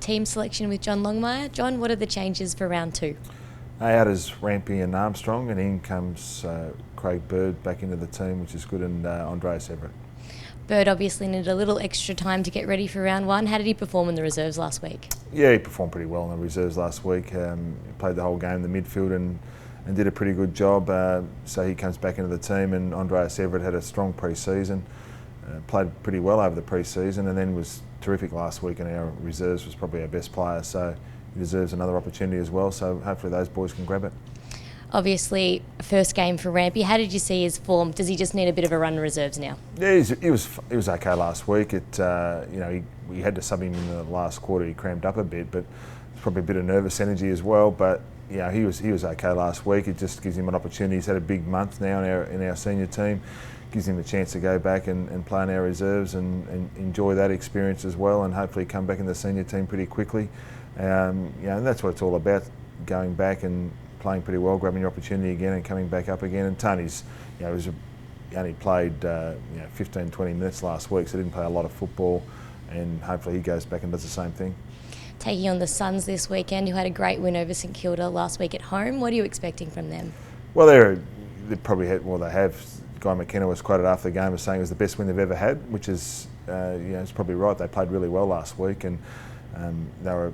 team selection with John Longmire. John, what are the changes for round 2? Out is Rampy and Armstrong, and in comes Craig Bird back into the team, which is good, and Andreas Everett. Bird obviously needed a little extra time to get ready for round 1. How did he perform in the reserves last week? Yeah, he performed pretty well in the reserves last week. He played the whole game in the midfield and did a pretty good job. So he comes back into the team, and Andreas Everett had a strong pre-season. Played pretty well over the pre-season, and then was terrific last week in our reserves, was probably our best player. So he deserves another opportunity as well. So hopefully those boys can grab it. Obviously, first game for Rampy. How did you see his form? Does he just need a bit of a run in reserves now? Yeah, he was okay last week. We had to sub him in the last quarter. He cramped up a bit, but it's probably a bit of nervous energy as well. But yeah, he was okay last week. It just gives him an opportunity. He's had a big month now in our senior team. Gives him a chance to go back and play in our reserves and enjoy that experience as well, and hopefully come back in the senior team pretty quickly. And that's what it's all about: going back and playing pretty well, grabbing your opportunity again and coming back up again. And Tony's, he only played 15, 20 minutes last week, so didn't play a lot of football, and hopefully he goes back and does the same thing. Taking on the Swans this weekend, who had a great win over St Kilda last week at home. What are you expecting from them? Well, they probably had, they have. Guy McKenna was quoted after the game as saying it was the best win they've ever had, which is, it's probably right. They played really well last week, and they were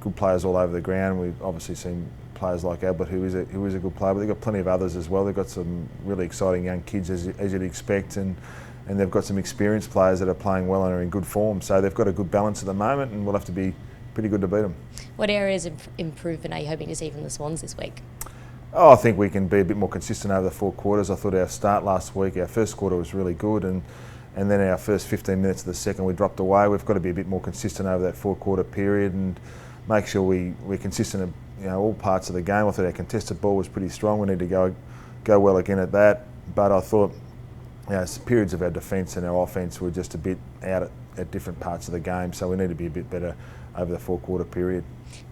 good players all over the ground. We've obviously seen players like Albert, who is a good player, but they've got plenty of others as well. They've got some really exciting young kids, as you'd expect, and they've got some experienced players that are playing well and are in good form. So they've got a good balance at the moment, and we'll have to be pretty good to beat them. What areas of improvement are you hoping to see from the Swans this week? I think we can be a bit more consistent over the 4 quarters. I thought our start last week, our first quarter was really good, and then our first 15 minutes of the second we dropped away. We've got to be a bit more consistent over that 4-quarter period and make sure we're consistent in all parts of the game. I thought our contested ball was pretty strong. We need to go well again at that. But I thought periods of our defence and our offence were just a bit out at different parts of the game, so we need to be a bit better over the 4-quarter period.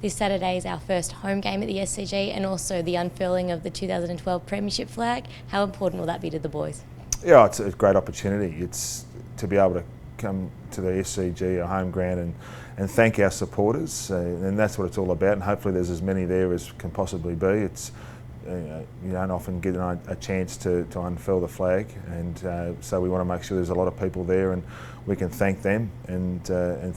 This Saturday is our first home game at the SCG, and also the unfurling of the 2012 Premiership flag. How important will that be to the boys? Yeah, it's a great opportunity. It's to be able to come to the SCG, our home ground, and thank our supporters, and that's what it's all about. And hopefully there's as many there as can possibly be. It's you don't often get a chance to unfurl the flag, and so we want to make sure there's a lot of people there, and we can thank them and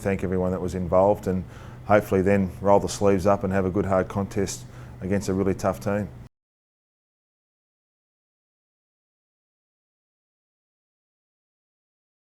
thank everyone that was involved, and hopefully then roll the sleeves up and have a good hard contest against a really tough team.